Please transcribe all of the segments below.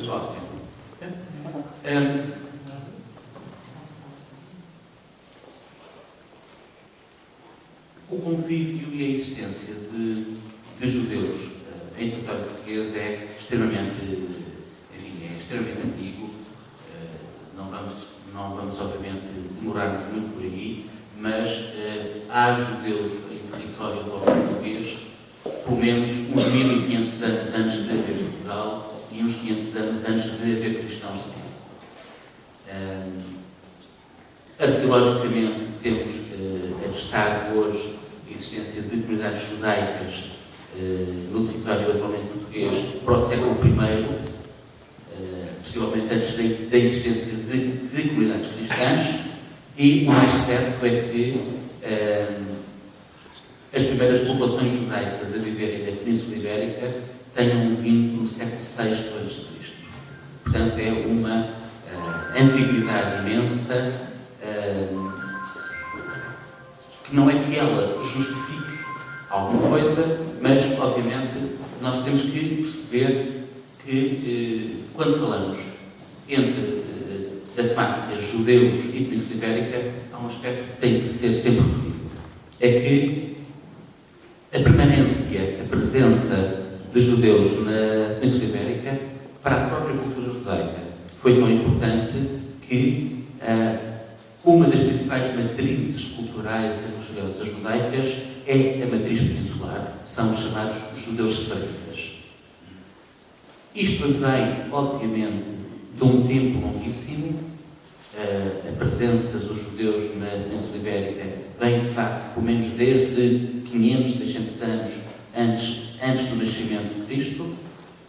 Ótimo. O convívio e a existência de judeus em território português é extremamente, antigo. Não vamos obviamente demorar-nos muito por aí, mas há judeus em território português pelo menos uns 1500 anos antes de haver Portugal e uns 500 anos antes de haver cristãos sequer. Arqueologicamente temos atestado hoje a existência de comunidades judaicas no território atualmente português para o século I, possivelmente antes da existência de comunidades cristãs, e o mais certo é que as primeiras populações judaicas a viverem na Península Ibérica tenham vindo no século VI a.C. Portanto, é uma antiguidade imensa, que não é que ela justifique alguma coisa, mas, obviamente, nós temos que perceber que, quando falamos da temática judeus e Península Ibérica, há um aspecto que tem que ser sempre referido. É que a permanência, a presença de judeus na Península Ibérica, para a própria cultura judaica, foi tão importante que uma das principais matrizes culturais e religiosas judaicas é a matriz peninsular, são os chamados judeus sefaritas. Isto vem, obviamente, de um tempo longuíssimo. A presença dos judeus na Península Ibérica vem, de facto, pelo menos desde 500, 600 anos antes do nascimento de Cristo.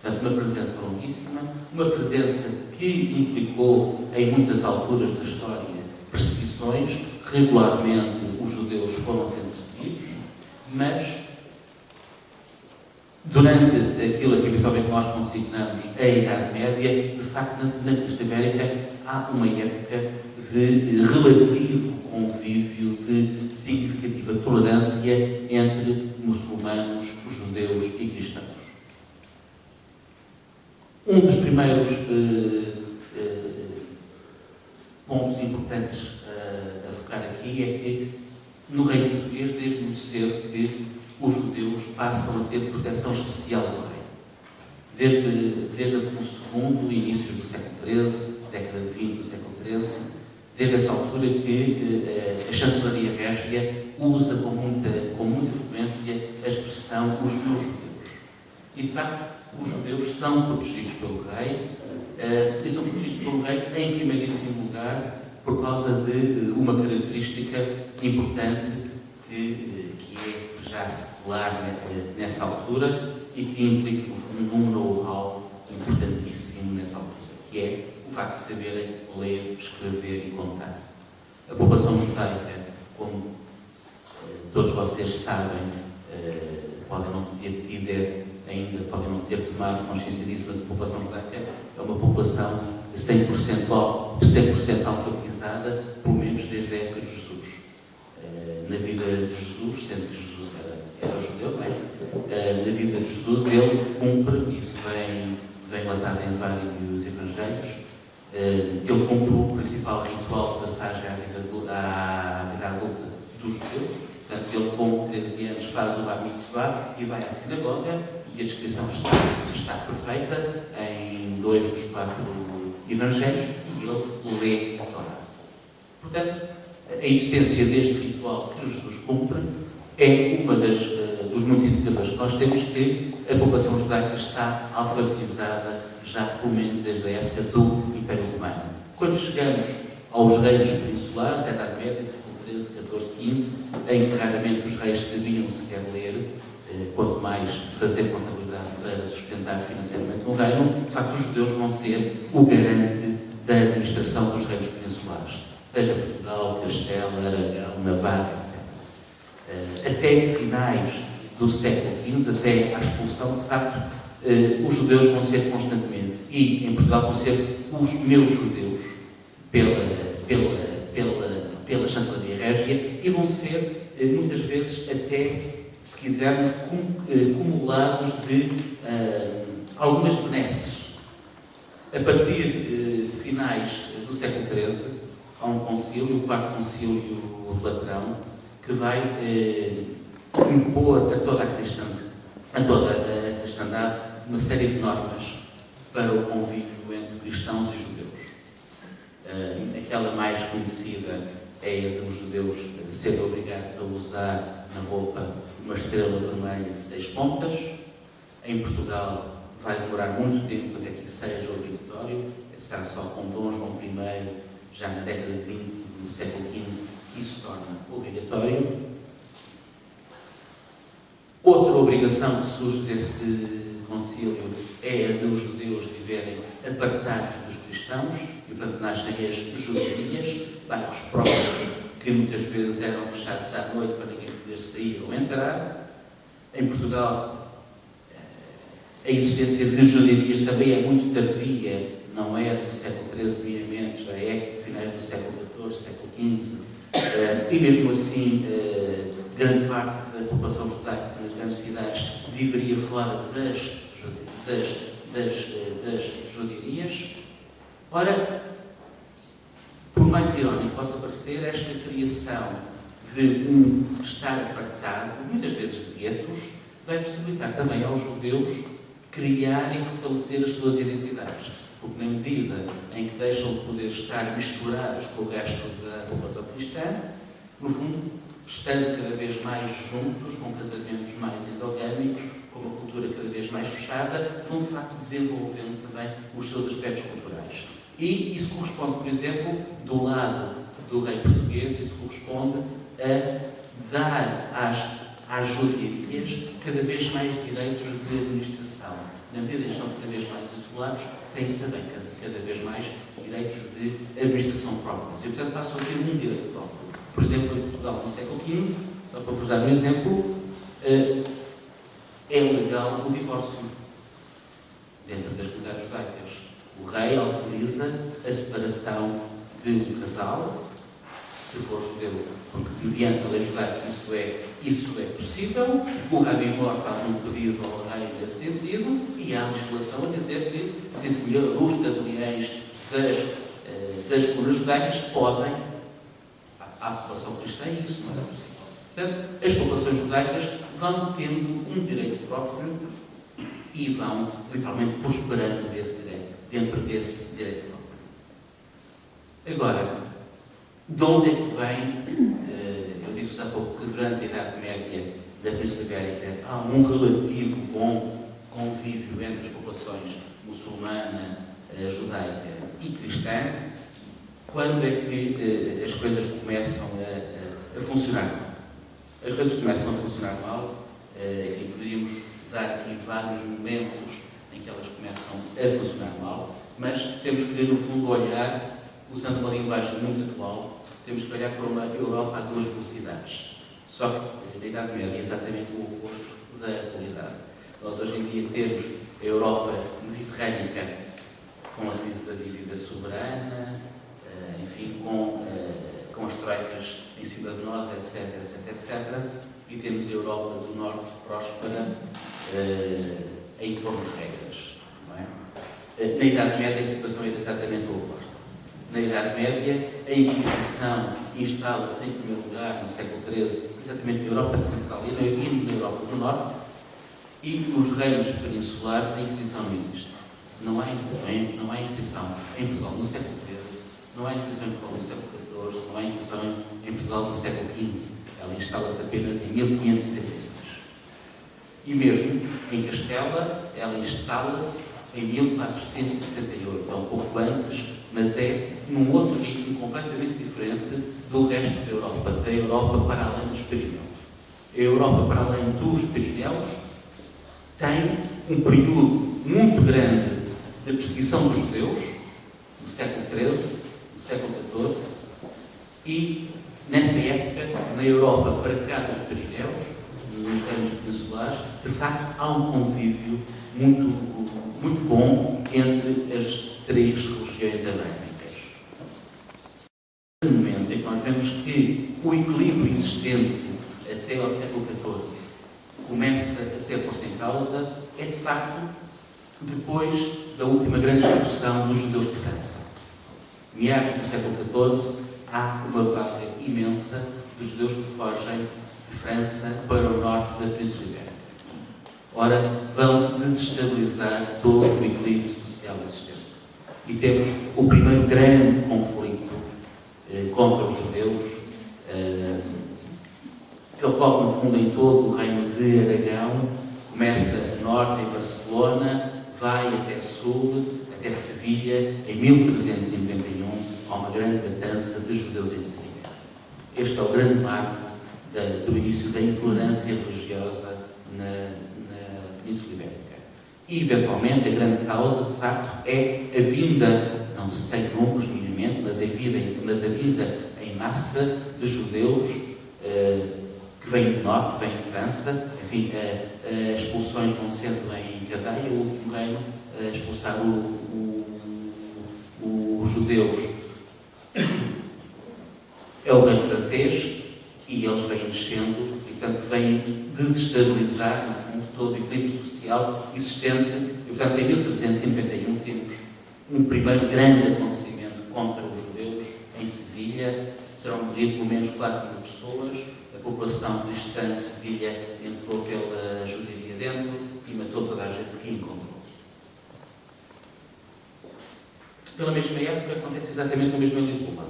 Portanto, uma presença longuíssima, uma presença que implicou, em muitas alturas da história, perseguições. Regularmente os judeus foram sendo perseguidos, mas durante aquilo que habitualmente nós consignamos a Idade Média, de facto, na Península Ibérica há uma época de relativo convívio, de significativa tolerância entre muçulmanos, judeus e cristãos. Um dos primeiros pontos importantes a focar aqui é que, no Reino Português, desde muito cedo, que os judeus passam a ter proteção especial do rei. Desde Afonso II, início do século XIII, década de 20 do século XIII, desde essa altura que a chancelaria régia usa com muita frequência a expressão os meus judeus. E, de facto, os judeus são protegidos pelo rei, e são protegidos pelo rei em primeiríssimo lugar por causa de uma característica importante que é já secular nessa altura e que implica, no fundo, um know-how importantíssimo nessa altura, que é o facto de saberem ler, escrever e contar. A população judaica, como todos vocês sabem, podem não ter tido ainda, podem não ter tomado consciência disso, mas a população judaica é uma população de 100% alfabetizada, pelo menos desde a época de Jesus. Na vida de Jesus, sendo que Jesus era judeu, na vida de Jesus ele cumpre, isso vem relatado em vários evangelhos, ele cumpre o principal ritual de passagem à vida adulta dos judeus. Portanto, ele com 13 anos faz o Bar Mitzvah e vai à sinagoga, e a descrição está perfeita em 2 dos 4 evangelhos, e ele lê a Torá. Portanto, a existência deste ritual que Jesus cumpre é uma dos muitos indicadores que nós temos que a população judaica está alfabetizada já pelo menos desde a época do Império Romano. Quando chegamos aos reinos peninsulares, a Idade Média, século XIII, XIV, XV, em que raramente os reis sabiam sequer ler, quanto mais fazer contabilidade para sustentar financeiramente um reino, de facto os judeus vão ser o garante da administração dos reinos peninsulares, seja Portugal, Castela, Aragão, Navarra, etc. Até finais do século XV, até à expulsão, de facto, os judeus vão ser constantemente, e em Portugal vão ser os meus judeus, pela chancelaria régia, e vão ser, muitas vezes, até, se quisermos, cumulados de algumas benesses. A partir de finais do século XIII, há um concílio, o Quarto Concílio de Laterão, que vai impor a toda a cristandade uma série de normas para o convívio entre cristãos e judeus. Aquela mais conhecida é a dos judeus serem obrigados a usar na roupa uma estrela vermelha de 6 pontas. Em Portugal vai demorar muito tempo até que isso seja obrigatório. Será só com Dom João I, já na década de 20 do século XV, que isso se torna obrigatório. Outra obrigação que surge desse concílio é a dos judeus viverem apartados dos cristãos, e portanto nascem as juderias, bairros próprios que muitas vezes eram fechados à noite para ninguém poder sair ou entrar. Em Portugal, a existência de juderias também é muito tardia, não é do século XIII minimamente, já é finais do século XIV, século XV, e mesmo assim grande parte da população judaica nas grandes cidades viveria fora das juderias. Ora, por mais irónico que possa parecer, esta criação de um estar apartado, muitas vezes de guetos, vai possibilitar também aos judeus criar e fortalecer as suas identidades. Porque na medida em que deixam de poder estar misturados com o resto da população cristã, no fundo, estando cada vez mais juntos, com casamentos mais endogâmicos, com uma cultura cada vez mais fechada, vão de facto desenvolvendo também os seus aspectos culturais. E isso corresponde, por exemplo, do lado do rei português, isso corresponde a dar às juderias cada vez mais direitos de administração. Na medida em que estão cada vez mais isolados, têm também cada vez mais direitos de administração própria. E, portanto, passam a ter um direito próprio. Por exemplo, em Portugal, no século XV, só para vos dar um exemplo, é legal o divórcio dentro das comunidades judaicas. O rei autoriza a separação de um casal, se for judeu, porque mediante a lei judaica isso é possível. O Rabi Mor faz um pedido ao rei nesse sentido e há legislação a dizer que, sim senhor, os tabeliães das comunidades judaicas podem à população cristã e isso não é possível. Portanto, as populações judaicas vão tendo um direito próprio e vão, literalmente, prosperando dentro desse direito próprio. Agora, de onde é que vem, eu disse há pouco que durante a Idade Média da Península Ibérica há um relativo bom convívio entre as populações muçulmana, judaica e cristã. Quando é que as coisas começam a funcionar mal? As coisas começam a funcionar mal, enfim, poderíamos dar aqui vários momentos em que elas começam a funcionar mal, mas temos que, no fundo, olhar, usando uma linguagem muito atual, temos que olhar para uma Europa a 2 velocidades. Só que a Idade Média é exatamente o oposto da atualidade. Nós hoje em dia temos a Europa mediterrânica com a crise da dívida soberana, enfim, com as troicas em cima de nós, etc, e temos a Europa do Norte próspera a impor-nos regras. Não é? Na Idade Média a situação era exatamente o oposto. Na Idade Média a Inquisição instala-se em primeiro lugar no século XIII, exatamente na Europa Central e na Europa do Norte, e os reinos peninsulares a Inquisição não existe. Não há Inquisição em Portugal no século XIII, não há Inquisição em Portugal no século XIV, não há Inquisição em Portugal no século XV. Ela instala-se apenas em 1536. E mesmo em Castela, ela instala-se em 1478, é um pouco antes, mas é num outro ritmo completamente diferente do resto da Europa para além dos Pirineus. A Europa para além dos Pirineus tem um período muito grande de perseguição dos judeus, no século XIII, no século XIV, e nessa época, na Europa para cá dos Pirineus, nos reinos peninsulares, de facto há um convívio muito bom entre as 3 religiões abrâmicas. No momento em que nós vemos que o equilíbrio existente até ao século XIV começa a ser posto em causa, é de facto depois da última grande expulsão dos judeus de França. Meados do século XIV, há uma vaga imensa dos judeus que fogem de França para o norte da Península Ibérica. Ora, vão desestabilizar todo o equilíbrio social existente. E temos o primeiro grande conflito contra os judeus, que ocorre, no fundo, em todo o reino de Aragão. Começa a norte, em Barcelona, vai até sul, até Sevilha. Em 1391, há uma grande matança de judeus em Sevilha. Este é o grande marco do início da intolerância religiosa na Península Ibérica. E, eventualmente, a grande causa, de facto, é a vinda, não se tem números minimamente, mas a vinda em massa de judeus que vêm do norte, vêm de França. Enfim, as expulsões vão sendo em cadeia. O último reino a expulsar os judeus é o reino francês, e eles vêm descendo, e, portanto, vêm desestabilizar, no fundo, todo o equilíbrio social existente. E, portanto, em 1391 temos um primeiro grande acontecimento contra os judeus em Sevilha. Terão morrido pelo menos 4.000 pessoas. A população cristã de Sevilha entrou pela judiaria dentro e matou toda a gente que encontrou. Pela mesma época, acontece exatamente o mesmo em Lisboa.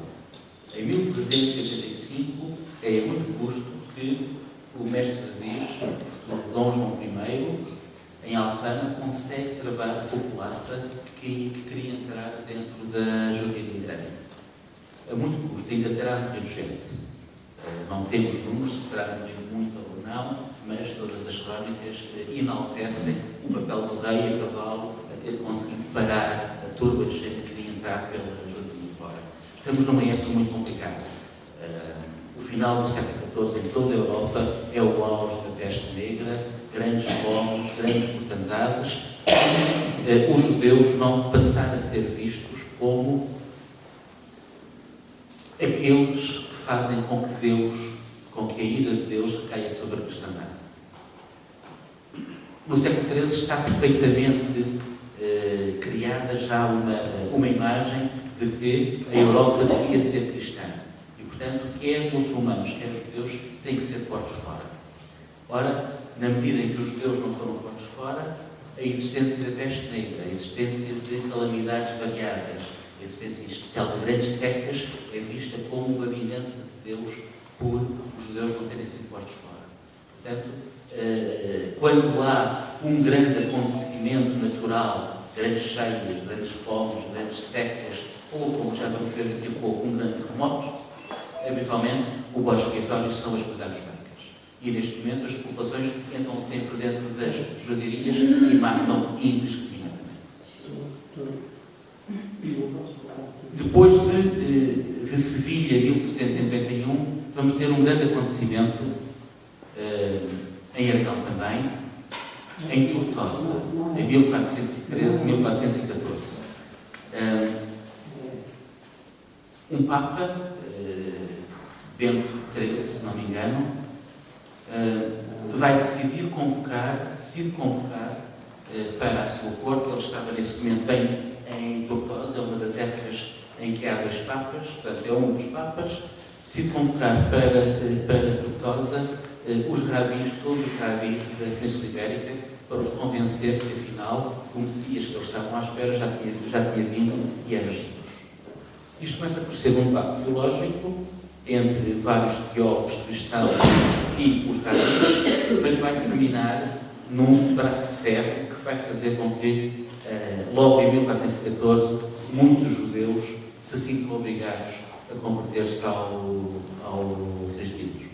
Em 1385, é a muito custo que o mestre diz, o futuro Dom João I, em Alfama, consegue travar a populaça que queria entrar dentro da judiaria grande. A muito custo, ainda terá morrido gente. Não temos números, se terá morrido muito ou não, mas todas as crónicas enaltecem o papel do rei a cavalo a ter conseguido parar a turba de gente que queria entrar pela judiaria de fora. Estamos numa época muito complicada. O final do século XIV em toda a Europa é o auge da peste negra, grandes fomes, grandes mortandades. Os judeus vão passar a ser vistos como aqueles que fazem com que a ira de Deus recaia sobre a cristandade. No século XIII está perfeitamente criada já uma imagem de que a Europa devia ser cristã. E, portanto, quer muçulmanos, quer judeus, têm que ser postos fora. Ora, na medida em que os judeus não foram postos fora, a existência da peste negra, a existência de calamidades variadas, a existência em especial de grandes secas, é vista como uma vingança de Deus por os judeus não terem sido postos fora. Portanto, quando há um grande acontecimento natural, grandes cheias, grandes fomes, grandes secas, ou, como já vamos ver daqui a pouco, um grande terremoto, habitualmente o bode expiatório são as comunidades brancas. E neste momento as populações entram sempre dentro das judiarias e matam indiscriminadamente. Depois de Sevilha, 1391, vamos ter um grande acontecimento em Aragão também, em Tortosa, em 1413 e 1414. Um Papa, Bento XIII, se não me engano, vai decide convocar para a sua corte. Ele estava nesse momento bem em Tortosa, é uma das épocas em que há dois papas, portanto é um dos papas. Decide convocar para Tortosa os rabis, todos os rabis da Península Ibérica, para os convencer que, afinal, o Messias que eles estavam à espera já tinha vindo e era Jesus. Isto começa por ser um debate teológico entre vários teólogos cristãos e os rabis, mas vai terminar num braço de ferro que vai fazer com que, logo em 1414, muitos judeus se sintam obrigados a converter-se ao cristianismo.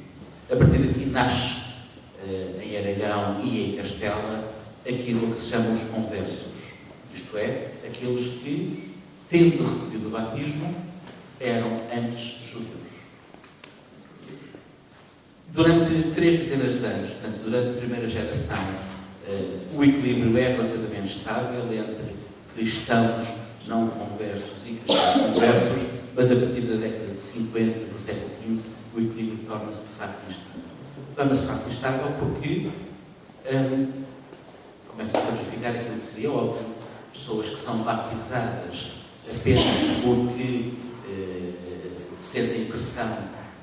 A partir daqui nasce, em Aragão e em Castela, aquilo que se chama os conversos, isto é, aqueles que, tendo recebido o batismo, eram antes judeus. Durante 3 dezenas de anos, portanto, durante a primeira geração, o equilíbrio é relativamente estável entre cristãos não conversos e cristãos conversos, mas a partir da década de 50 do século XV, o equilíbrio torna-se de facto instável. Torna-se de facto instável porque começa a verificar aquilo que seria óbvio, pessoas que são batizadas apenas porque sentem pressão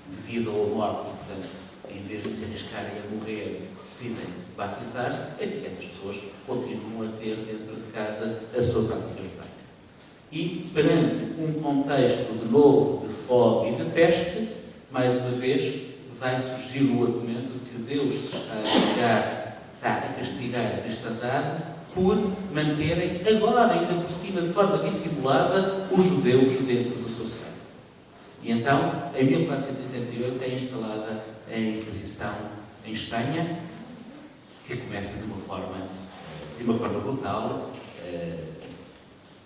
de vida ou morte, portanto, em vez de se arriscarem a morrer, decidem batizar-se, essas pessoas continuam a ter dentro de casa a sua própria Espanha. E, perante um contexto de novo de fome e de peste, mais uma vez, vai surgir o argumento de que Deus se está a castigar a cristandade por manterem, agora ainda por cima, de forma dissimulada, os judeus dentro do seu seio. E então, em 1468, é instalada a Inquisição em Espanha, que começa de uma forma brutal.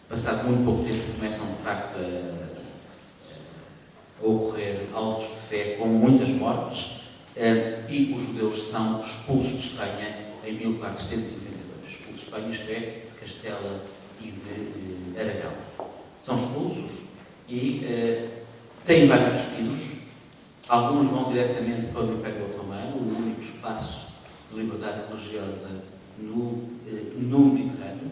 Passado muito pouco tempo, começam de facto a ocorrer autos de fé com muitas mortes, e os judeus são expulsos de Espanha em 1492. Expulsos de Espanha, isto é, de Castela e de Aragão. São expulsos e têm vários destinos. Alguns vão diretamente para o Império Otomano, o único espaço de liberdade religiosa no Mediterrâneo,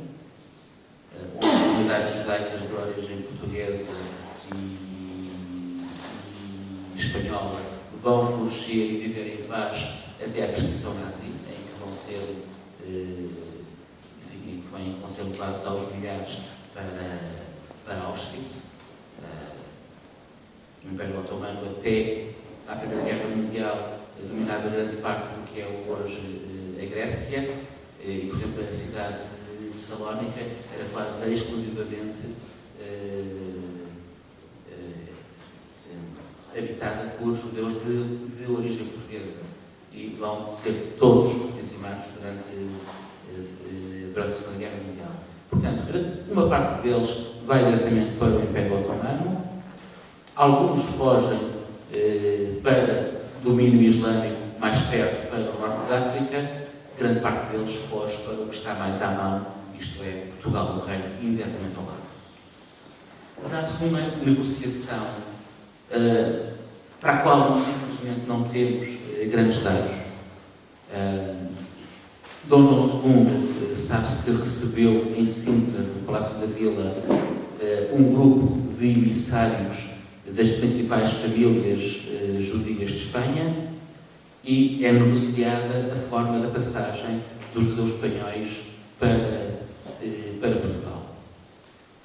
onde as comunidades judaicas de origem portuguesa e espanhola vão florescer e viver em paz até à perseguição nazi, em que vão ser, vão ser levados aos milhares para Auschwitz. O Império Otomano, até à Primeira Guerra Mundial, dominava grande parte do que é hoje a Grécia, e, por exemplo, a cidade de Salónica era quase exclusivamente habitada por judeus de origem portuguesa, e vão ser todos dizimados durante a Segunda Guerra Mundial. Portanto, uma parte deles vai diretamente para o Império Otomano, alguns fogem para domínio islâmico mais perto, para o norte da África, grande parte deles foge para o que está mais à mão, isto é, Portugal, o Reino, imediatamente ao lado. Dá-se uma negociação para a qual nós, infelizmente, não temos grandes dados. Dom João II, sabe-se que recebeu em Sintra, no Palácio da Vila, um grupo de emissários das principais famílias judias de Espanha, e é negociada a forma da passagem dos judeus espanhóis para Portugal.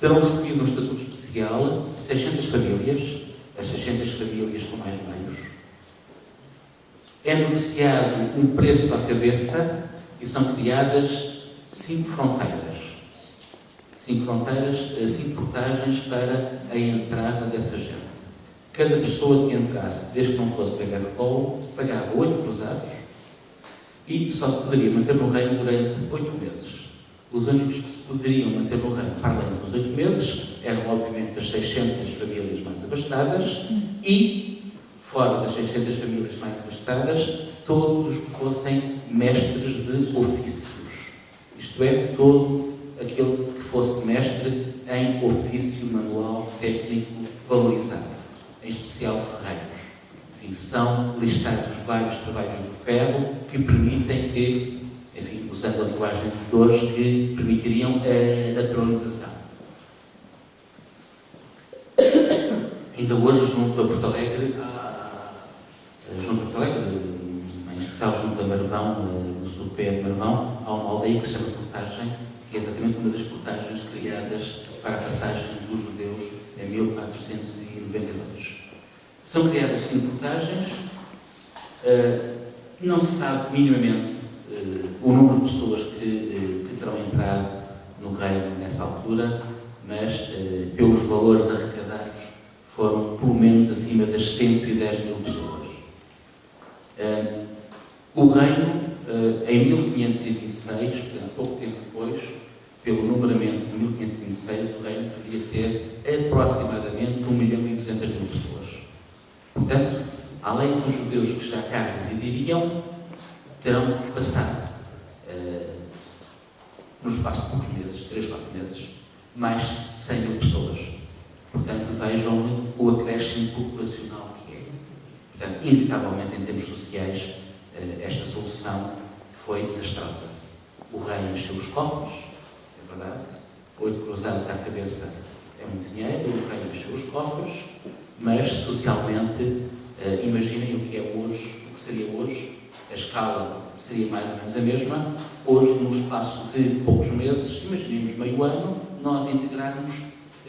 Terão recebido um estatuto especial 600 famílias, as 600 famílias com mais meios. É negociado um preço à cabeça e são criadas 5 fronteiras. 5 portagens para a entrada dessa gente. Cada pessoa que entrasse, desde que não fosse PKK, pagava 8 cruzados e só se poderia manter no reino durante 8 meses. Os únicos que se poderiam manter no reino, para além dos 8 meses, eram, obviamente, as 600 famílias mais abastadas e, fora das 600 famílias mais abastadas, todos os que fossem mestres de ofícios. Isto é, todo aquele que fosse mestre em ofício manual técnico valorizado, em especial ferreiros. Enfim, são listados vários trabalhos do ferro que permitem que, enfim, usando a linguagem de hoje, que permitiriam a naturalização. Ainda hoje, junto a Porto Alegre, em especial junto a Marvão, no sul pé de Marvão, há uma aldeia que se chama Portagem, que é exatamente uma das portagens criadas para a passagem dos judeus em 1492. São criadas 5 portagens, não se sabe minimamente o número de pessoas que terão entrado no reino nessa altura, mas pelos valores arrecadados foram pelo menos acima das 110 mil pessoas. O reino, em 1526, portanto, pouco tempo depois, pelo numeramento de 1526, o reino deveria ter aproximadamente 1.200.000 pessoas. Portanto, além dos judeus que já cá residiriam, terão passado, no espaço de poucos meses, 3, 4 meses, mais 100 mil pessoas. Portanto, vejam o acréscimo populacional que é. Portanto, inevitavelmente, em termos sociais, esta solução foi desastrosa. O rei encheu os cofres, é verdade. 8 cruzados à cabeça é muito dinheiro, o rei encheu os cofres, mas socialmente, imaginem o que é hoje, o que seria hoje, a escala seria mais ou menos a mesma. Hoje, no espaço de poucos meses, imaginemos meio ano, nós integrarmos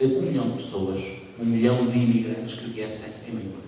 1 milhão de pessoas, 1 milhão de imigrantes que viessem em meio ano.